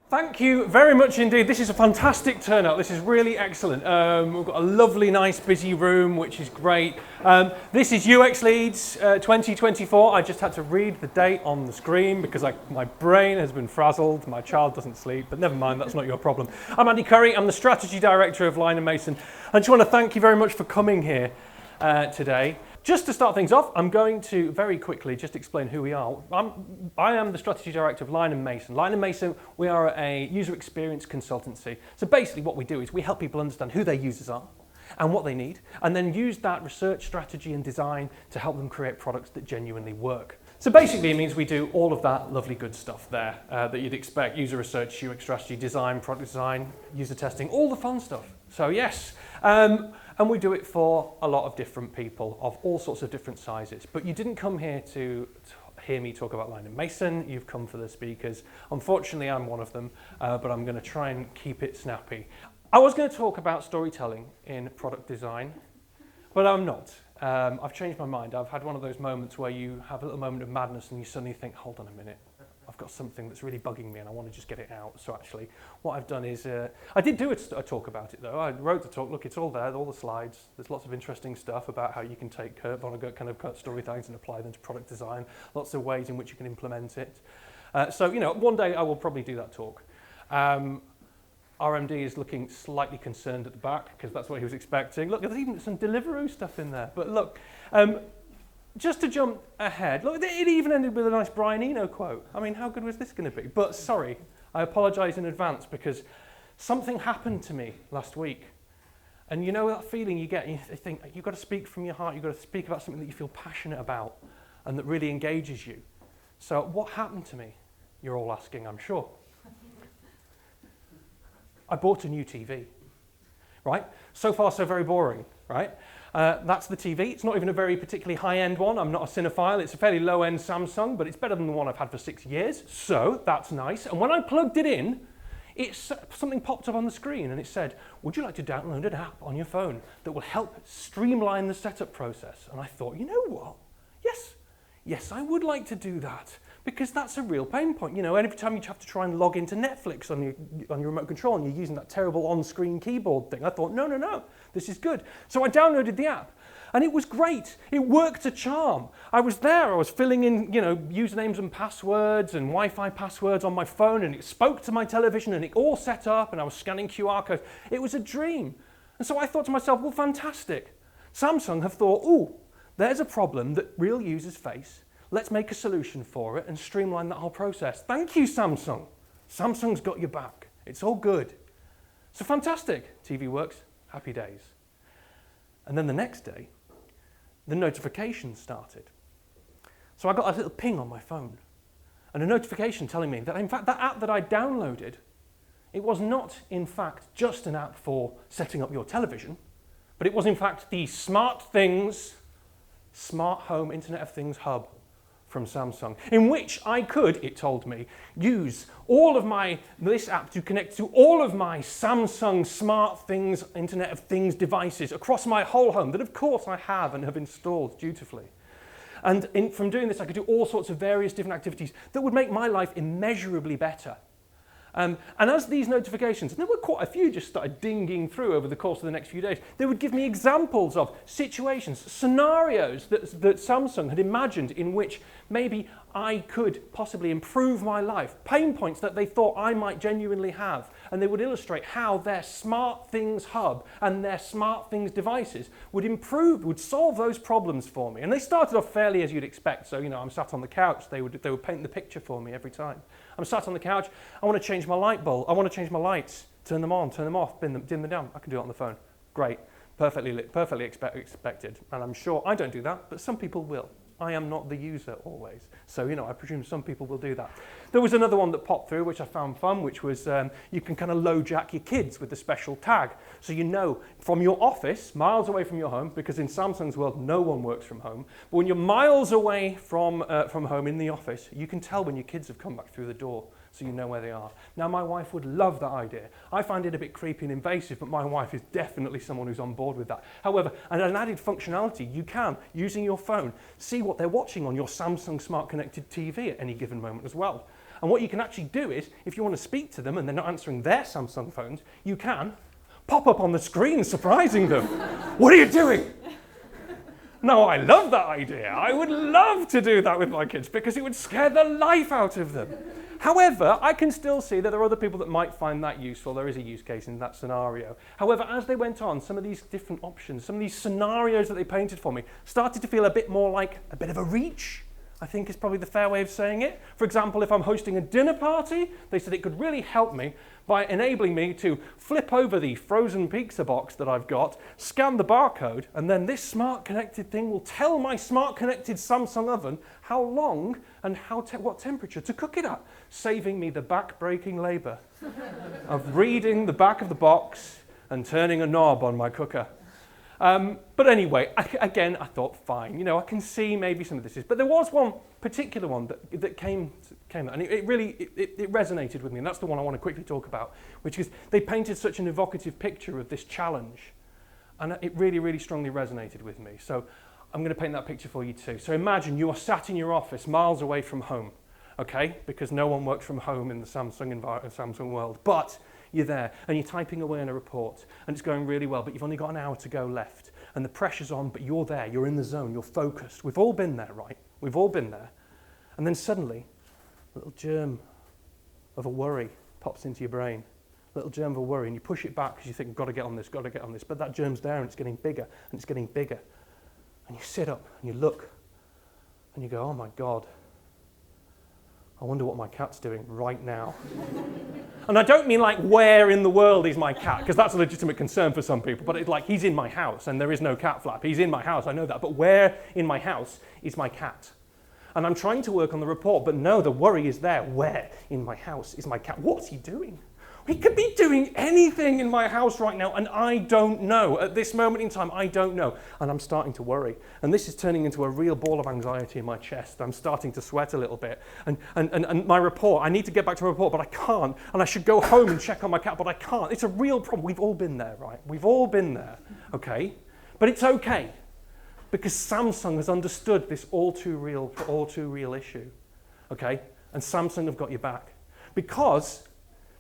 Thank you very much indeed. This is a fantastic turnout. This is really excellent. We've got a lovely, nice, busy room, which is great. This is UX Leeds 2024. I just had to read the date on the screen because my brain has been frazzled. My child doesn't sleep, but never mind, that's not your problem. I'm Andy Curry. I'm the Strategy Director of LION+MASON. I just want to thank you very much for coming here today. Just to start things off, I'm going to very quickly just explain who we are. I am the Strategy Director of LION+MASON. LION+MASON, we are a user experience consultancy. So basically what we do is we help people understand who their users are and what they need, and then use that research, strategy and design to help them create products that genuinely work. So basically it means we do all of that lovely good stuff there that you'd expect: user research, UX strategy, design, product design, user testing, all the fun stuff. So yes. And we do it for a lot of different people of all sorts of different sizes. But you didn't come here to hear me talk about LION+MASON, you've come for the speakers. Unfortunately, I'm one of them, but I'm going to try and keep it snappy. I was going to talk about storytelling in product design, but I'm not. I've changed my mind. I've had one of those moments where you have a little moment of madness and you suddenly think, hold on a minute. I've got something that's really bugging me and I want to just get it out. So actually, what I've done is, I did do a talk about it though. I wrote the talk, look, it's all there, all the slides. There's lots of interesting stuff about how you can take Kurt Vonnegut kind of storytelling and apply them to product design. Lots of ways in which you can implement it. So, you know, one day I will probably do that talk. RMD is looking slightly concerned at the back because that's what he was expecting. Look, there's even some Deliveroo stuff in there. But look, just to jump ahead, look, it even ended with a nice Brian Eno quote. I mean, how good was this going to be? But sorry, I apologise in advance because something happened to me last week. And you know that feeling you get, you think, you've got to speak from your heart, you've got to speak about something that you feel passionate about and that really engages you. So what happened to me? You're all asking, I'm sure. I bought a new TV, right? So far, so very boring, right? That's the TV. It's not even a very particularly high-end one. I'm not a cinephile. It's a fairly low-end Samsung, but it's better than the one I've had for 6 years. So that's nice. And when I plugged it in, something popped up on the screen and it said, would you like to download an app on your phone that will help streamline the setup process? And I thought, you know what? Yes, I would like to do that. Because that's a real pain point. You know, every time you have to try and log into Netflix on your remote control and you're using that terrible on-screen keyboard thing, I thought, no, this is good. So I downloaded the app and it was great. It worked a charm. I was there, I was filling in, you know, usernames and passwords and Wi-Fi passwords on my phone, and it spoke to my television and it all set up, and I was scanning QR codes. It was a dream. And so I thought to myself, well, fantastic. Samsung have thought, ooh, there's a problem that real users face. Let's make a solution for it and streamline that whole process. Thank you, Samsung. Samsung's got your back. It's all good. So fantastic. TV works. Happy days. And then the next day, the notifications started. So I got a little ping on my phone and a notification telling me that, in fact, that app that I downloaded, it was not, in fact, just an app for setting up your television, but it was, in fact, the SmartThings Smart Home Internet of Things hub from Samsung, in which I could, it told me, use all of this app to connect to all of my Samsung SmartThings Internet of Things devices across my whole home that, of course, I have and have installed dutifully. And from doing this, I could do all sorts of various different activities that would make my life immeasurably better. And as these notifications, and there were quite a few, just started dinging through over the course of the next few days, they would give me examples of situations, scenarios that Samsung had imagined in which maybe I could possibly improve my life, pain points that they thought I might genuinely have, and they would illustrate how their SmartThings hub and their SmartThings devices would solve those problems for me. And they started off fairly as you'd expect. So, you know, I'm sat on the couch, they would paint the picture for me every time. I'm sat on the couch, I want to change my light bulb, I want to change my lights, turn them on, turn them off, dim them down. I can do it on the phone. Great, perfectly expected. And I'm sure I don't do that, but some people will. I am not the user always. So, you know, I presume some people will do that. There was another one that popped through, which I found fun, which was you can kind of low jack your kids with the special tag. So you know from your office, miles away from your home, because in Samsung's world, no one works from home. But when you're miles away from home in the office, you can tell when your kids have come back through the door, so you know where they are. Now, my wife would love that idea. I find it a bit creepy and invasive, but my wife is definitely someone who's on board with that. However, and an added functionality, you can, using your phone, see what they're watching on your Samsung Smart Connected TV at any given moment as well. And what you can actually do is, if you want to speak to them and they're not answering their Samsung phones, you can pop up on the screen surprising them. What are you doing? No, I love that idea. I would love to do that with my kids because it would scare the life out of them. However, I can still see that there are other people that might find that useful. There is a use case in that scenario. However, as they went on, some of these different options, some of these scenarios that they painted for me started to feel a bit more like a bit of a reach, I think is probably the fair way of saying it. For example, if I'm hosting a dinner party, they said it could really help me by enabling me to flip over the frozen pizza box that I've got, scan the barcode, and then this smart connected thing will tell my smart connected Samsung oven how long and what temperature to cook it at, saving me the back-breaking labour of reading the back of the box and turning a knob on my cooker. But anyway, again, I thought, fine, I can see maybe some of this is. But there was one particular one that came and it really resonated with me, and that's the one I want to quickly talk about, which is they painted such an evocative picture of this challenge, and it really, really strongly resonated with me. So I'm going to paint that picture for you too. So imagine you are sat in your office miles away from home, okay? Because no one works from home in the Samsung world, but you're there and you're typing away on a report and it's going really well, but you've only got an hour to go left and the pressure's on, but you're there, you're in the zone, you're focused. We've all been there, right? We've all been there. And then suddenly, a little germ of a worry pops into your brain. A little germ of a worry, and you push it back because you think, got to get on this, but that germ's there and it's getting bigger and it's getting bigger. And you sit up and you look and you go, oh my God, I wonder what my cat's doing right now. And I don't mean like, where in the world is my cat? Because that's a legitimate concern for some people. But it's like, he's in my house and there is no cat flap. He's in my house, I know that. But where in my house is my cat? And I'm trying to work on the report, but no, the worry is there. Where in my house is my cat? What's he doing? He could be doing anything in my house right now, and I don't know. At this moment in time, I don't know. And I'm starting to worry. And this is turning into a real ball of anxiety in my chest. I'm starting to sweat a little bit. And my report, I need to get back to my report, but I can't. And I should go home and check on my cat, but I can't. It's a real problem. We've all been there, right? We've all been there, okay? But it's okay, because Samsung has understood this all too real issue, okay? And Samsung have got your back. Because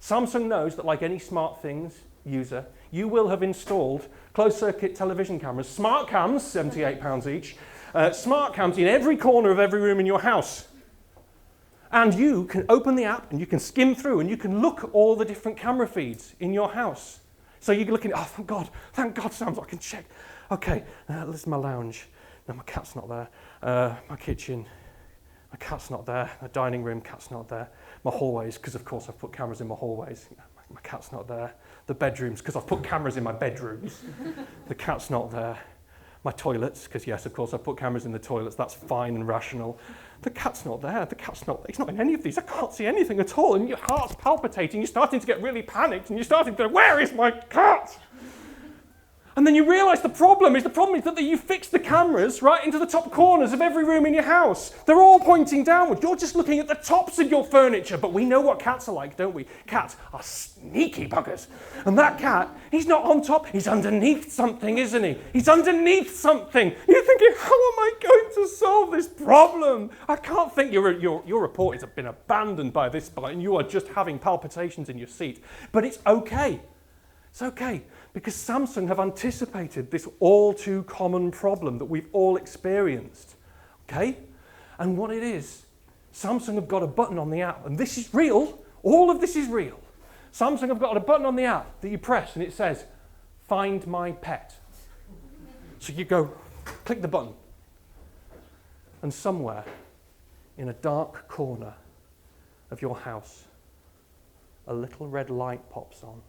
Samsung knows that, like any smart things user, you will have installed closed-circuit television cameras, smart cams, £78 each, smart cams in every corner of every room in your house. And you can open the app and you can skim through and you can look at all the different camera feeds in your house. So you're looking, oh, thank God, Samsung, I can check. Okay, this is my lounge. No, my cat's not there. My kitchen, my cat's not there. My dining room, cat's not there. My hallways, because of course I've put cameras in my hallways. My cat's not there. The bedrooms, because I've put cameras in my bedrooms. The cat's not there. My toilets, because yes, of course I've put cameras in the toilets. That's fine and rational. The cat's not there. He's not in any of these. I can't see anything at all. And your heart's palpitating. You're starting to get really panicked. And you're starting to go, where is my cat? And then you realise the problem is that you fixed the cameras right into the top corners of every room in your house. They're all pointing downward. You're just looking at the tops of your furniture. But we know what cats are like, don't we? Cats are sneaky buggers. And that cat, he's not on top. He's underneath something, isn't he? He's underneath something. You're thinking, how am I going to solve this problem? I can't think your report has been abandoned by this point and you are just having palpitations in your seat. But it's okay. It's okay. Because Samsung have anticipated this all too common problem that we've all experienced, okay? And what it is, Samsung have got a button on the app, and this is real, all of this is real. Samsung have got a button on the app that you press and it says, find my pet. So you go, click the button, and somewhere in a dark corner of your house, a little red light pops on.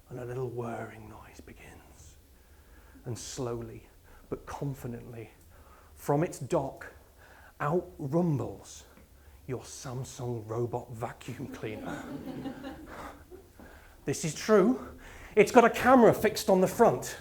And a little whirring noise begins. And slowly, but confidently, from its dock, out rumbles your Samsung robot vacuum cleaner. This is true. It's got a camera fixed on the front.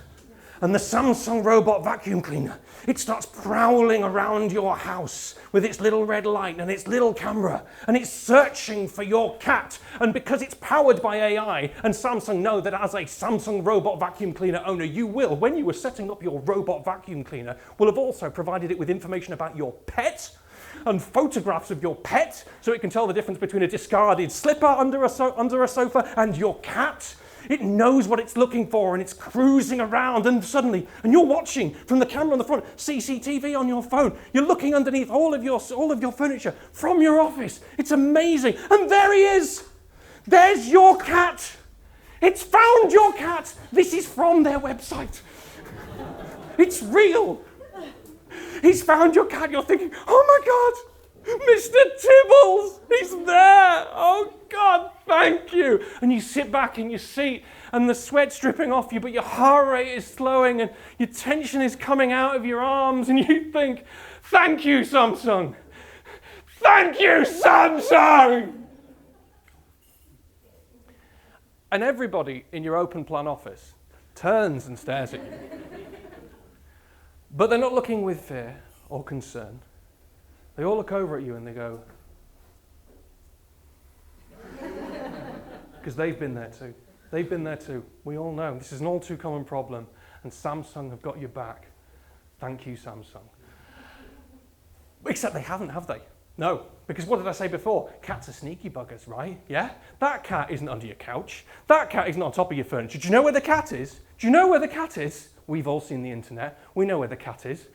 And the Samsung robot vacuum cleaner, it starts prowling around your house with its little red light and its little camera, and it's searching for your cat. And because it's powered by AI, and Samsung know that as a Samsung robot vacuum cleaner owner, you will, when you were setting up your robot vacuum cleaner, will have also provided it with information about your pet. and photographs of your pet so it can tell the difference between a discarded slipper under a sofa and your cat. It knows what it's looking for and it's cruising around and suddenly, and you're watching from the camera on the front, CCTV on your phone. You're looking underneath all of your furniture from your office. It's amazing. And there he is. There's your cat. It's found your cat. This is from their website. It's real. He's found your cat. You're thinking, oh my God, Mr. Tibbles, he's there. Oh God, thank you. And you sit back in your seat and the sweat's dripping off you, but your heart rate is slowing and your tension is coming out of your arms and you think, thank you, Samsung. Thank you, Samsung. And everybody in your open plan office turns and stares at you. But they're not looking with fear or concern. They all look over at you and they go, because they've been there too. They've been there too. We all know. This is an all too common problem. And Samsung have got your back. Thank you, Samsung. Except they haven't, have they? No. Because what did I say before? Cats are sneaky buggers, right? Yeah? That cat isn't under your couch. That cat isn't on top of your furniture. Do you know where the cat is? Do you know where the cat is? We've all seen the internet. We know where the cat is.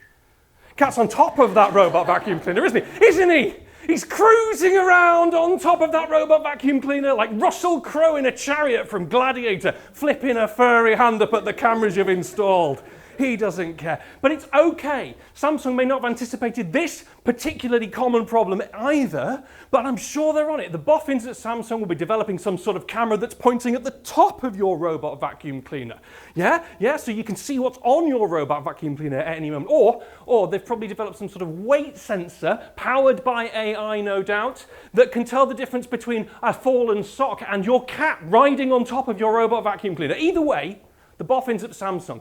Cat's on top of that robot vacuum cleaner, isn't he? Isn't he? He's cruising around on top of that robot vacuum cleaner like Russell Crowe in a chariot from Gladiator, flipping a furry hand up at the cameras you've installed. He doesn't care. But it's okay. Samsung may not have anticipated this particularly common problem either, but I'm sure they're on it. The boffins at Samsung will be developing some sort of camera that's pointing at the top of your robot vacuum cleaner. Yeah? Yeah, so you can see what's on your robot vacuum cleaner at any moment. Or they've probably developed some sort of weight sensor, powered by AI no doubt, that can tell the difference between a fallen sock and your cat riding on top of your robot vacuum cleaner. Either way, the boffins at Samsung,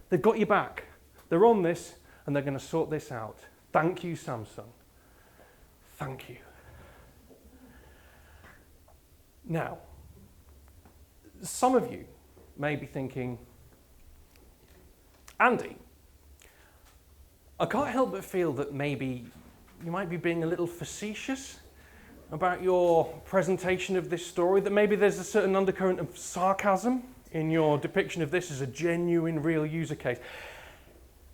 they've got your back. They're on this, and they're going to sort this out. Thank you, Samsung. Thank you. Now, some of you may be thinking, Andy, I can't help but feel that maybe you might be being a little facetious about your presentation of this story, that maybe there's a certain undercurrent of sarcasm in your depiction of this as a genuine, real user case.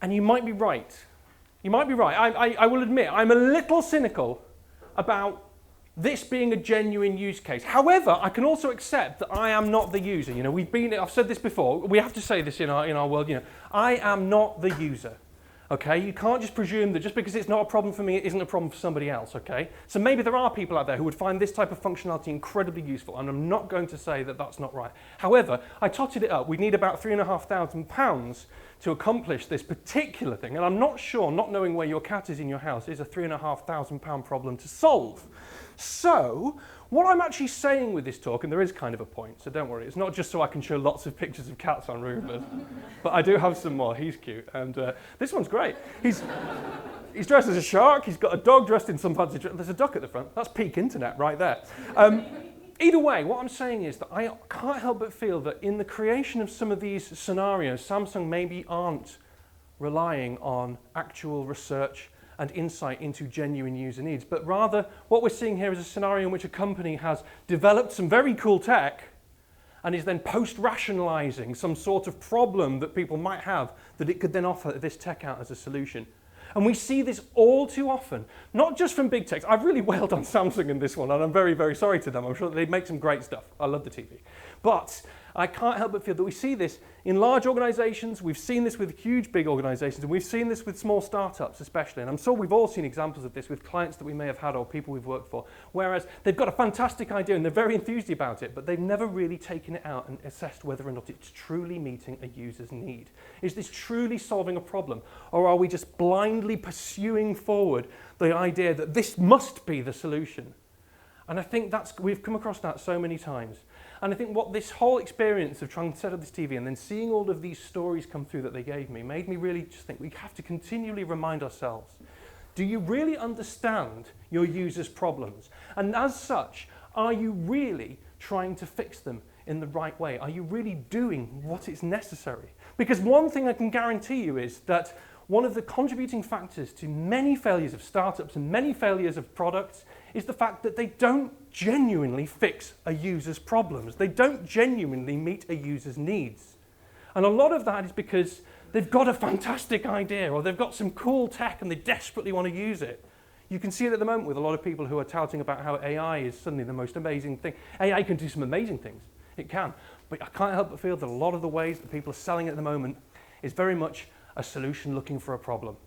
And you might be right. You might be right. I will admit, I'm a little cynical about this being a genuine use case. However, I can also accept that I am not the user. You know, I've said this before, we have to say this in our world, you know, I am not the user. Okay, you can't just presume that just because it's not a problem for me, it isn't a problem for somebody else, okay? So maybe there are people out there who would find this type of functionality incredibly useful, and I'm not going to say that that's not right. However, I totted it up. We need about £3,500 to accomplish this particular thing, and I'm not sure, not knowing where your cat is in your house, is a £3,500 problem to solve. So, what I'm actually saying with this talk, and there is kind of a point, so don't worry, it's not just so I can show lots of pictures of cats on Roombas, but I do have some more. He's cute, and this one's great. He's dressed as a shark, he's got a dog dressed in some fancy dress. There's a duck at the front. That's peak internet right there. Either way, what I'm saying is that I can't help but feel that in the creation of some of these scenarios, Samsung maybe aren't relying on actual research and insight into genuine user needs, but rather what we're seeing here is a scenario in which a company has developed some very cool tech and is then post-rationalizing some sort of problem that people might have that it could then offer this tech out as a solution. And we see this all too often, not just from big techs. I've really wailed on Samsung in this one, and I'm very, very sorry to them. I'm sure they make some great stuff. I love the TV. But I can't help but feel that we see this in large organizations, we've seen this with huge big organizations, and we've seen this with small startups especially. And I'm sure we've all seen examples of this with clients that we may have had or people we've worked for, whereas they've got a fantastic idea and they're very enthused about it, but they've never really taken it out and assessed whether or not it's truly meeting a user's need. Is this truly solving a problem? Or are we just blindly pursuing forward the idea that this must be the solution? And I think we've come across that so many times. And I think what this whole experience of trying to set up this TV and then seeing all of these stories come through that they gave me made me really just think we have to continually remind ourselves, do you really understand your users' problems? And as such, are you really trying to fix them in the right way? Are you really doing what is necessary? Because one thing I can guarantee you is that one of the contributing factors to many failures of startups and many failures of products is the fact that they don't genuinely fix a user's problems. They don't genuinely meet a user's needs. And a lot of that is because they've got a fantastic idea or they've got some cool tech and they desperately want to use it. You can see it at the moment with a lot of people who are touting about how AI is suddenly the most amazing thing. AI can do some amazing things. It can. But I can't help but feel that a lot of the ways that people are selling it at the moment is very much a solution looking for a problem.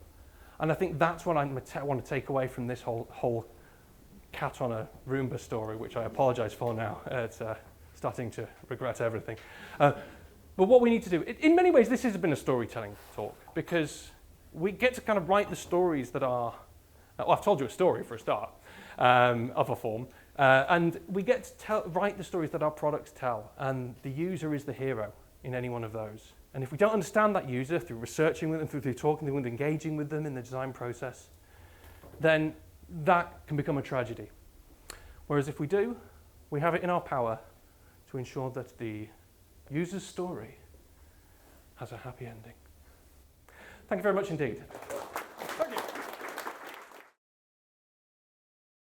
And I think that's what I want to take away from this whole cat on a Roomba story, which I apologize for now. It's starting to regret everything. But what we need to do, in many ways, this has been a storytelling talk, because we get to kind of write the stories that are, well, I've told you a story for a start, of a form, and we get to write the stories that our products tell, and the user is the hero in any one of those. And if we don't understand that user through researching with them, through talking to them, engaging with them in the design process, then that can become a tragedy. Whereas if we do, we have it in our power to ensure that the user's story has a happy ending. Thank you very much indeed.